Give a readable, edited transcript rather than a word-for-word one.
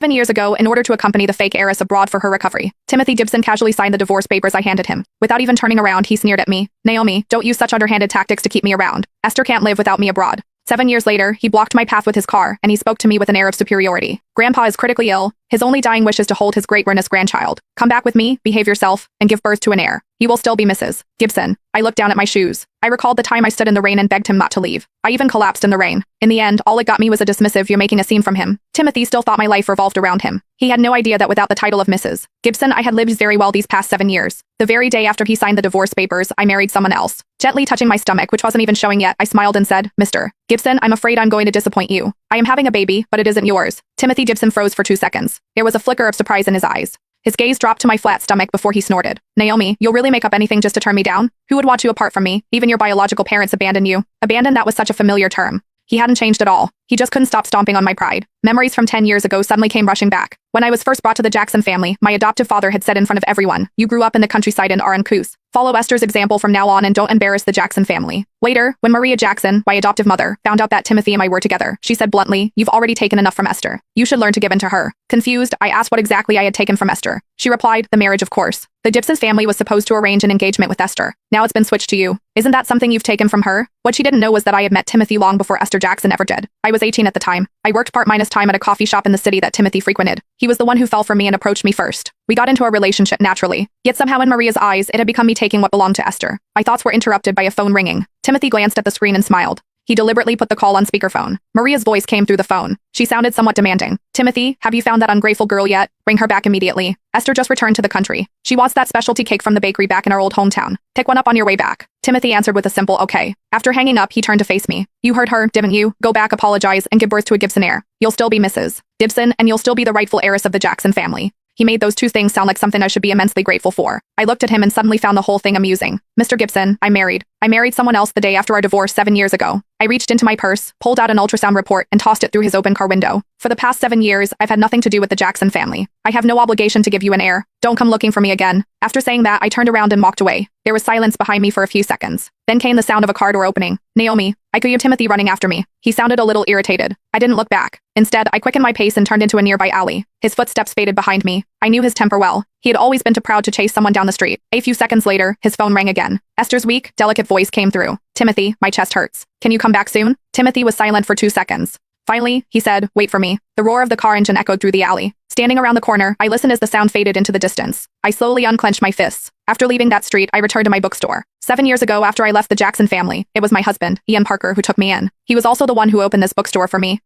7 years ago, in order to accompany the fake heiress abroad for her recovery, Timothy Gibson casually signed the divorce papers I handed him. Without even turning around, he sneered at me. "Naomi, don't use such underhanded tactics to keep me around. Esther can't live without me abroad." 7 years later, he blocked my path with his car, and he spoke to me with an air of superiority. "Grandpa is critically ill. His only dying wish is to hold his great-grandness grandchild. Come back with me, behave yourself, and give birth to an heir. You will still be Mrs. Gibson." I looked down at my shoes. I recalled the time I stood in the rain and begged him not to leave. I even collapsed in the rain. In the end, all it got me was a dismissive "you're making a scene" from him. Timothy still thought my life revolved around him. He had no idea that without the title of Mrs. Gibson, I had lived very well these past 7 years. The very day after he signed the divorce papers, I married someone else. Gently touching my stomach, which wasn't even showing yet, I smiled and said, "Mr. Gibson, I'm afraid I'm going to disappoint you. I am having a baby, but it isn't yours." Timothy Gibson froze for 2 seconds. There was a flicker of surprise in his eyes. His gaze dropped to my flat stomach before he snorted. "Naomi, you'll really make up anything just to turn me down? Who would want you apart from me? Even your biological parents abandoned you." Abandoned, that was such a familiar term. He hadn't changed at all. He just couldn't stop stomping on my pride. Memories from 10 years ago suddenly came rushing back. When I was first brought to the Jackson family, my adoptive father had said in front of everyone, "You grew up in the countryside and are uncouth. Follow Esther's example from now on and don't embarrass the Jackson family." Later, when Maria Jackson, my adoptive mother, found out that Timothy and I were together, she said bluntly, "You've already taken enough from Esther. You should learn to give in to her." Confused, I asked what exactly I had taken from Esther. She replied, "The marriage, of course. The Gibson family was supposed to arrange an engagement with Esther. Now it's been switched to you. Isn't that something you've taken from her?" What she didn't know was that I had met Timothy long before Esther Jackson ever did. I was 18 at the time. I worked part-minus time at a coffee shop in the city that Timothy frequented. He was the one who fell for me and approached me first. We got into a relationship naturally. Yet somehow in Maria's eyes, it had become me taking what belonged to Esther. My thoughts were interrupted by a phone ringing. Timothy glanced at the screen and smiled. He deliberately put the call on speakerphone. Maria's voice came through the phone. She sounded somewhat demanding. "Timothy, have you found that ungrateful girl yet? Bring her back immediately. Esther just returned to the country. She wants that specialty cake from the bakery back in our old hometown. Pick one up on your way back." Timothy answered with a simple "okay." After hanging up, he turned to face me. "You heard her, didn't you? Go back, apologize, and give birth to a Gibson heir. You'll still be Mrs. Gibson, and you'll still be the rightful heiress of the Jackson family." He made those two things sound like something I should be immensely grateful for. I looked at him and suddenly found the whole thing amusing. "Mr. Gibson, I'm married. I married someone else the day after our divorce 7 years ago." I reached into my purse, pulled out an ultrasound report, and tossed it through his open car window. "For the past 7 years, I've had nothing to do with the Jackson family. I have no obligation to give you an heir. Don't come looking for me again." After saying that, I turned around and walked away. There was silence behind me for a few seconds. Then came the sound of a car door opening. "Naomi." I could hear Timothy running after me. He sounded a little irritated. I didn't look back. Instead, I quickened my pace and turned into a nearby alley. His footsteps faded behind me. I knew his temper well. He had always been too proud to chase someone down the street. A few seconds later, his phone rang again. Esther's weak, delicate voice came through. "Timothy, my chest hurts. Can you come back soon?" Timothy was silent for 2 seconds. Finally, he said, "Wait for me." The roar of the car engine echoed through the alley. Standing around the corner, I listened as the sound faded into the distance. I slowly unclenched my fists. After leaving that street, I returned to my bookstore. 7 years ago, after I left the Jackson family, it was my husband, Ian Parker, who took me in. He was also the one who opened this bookstore for me.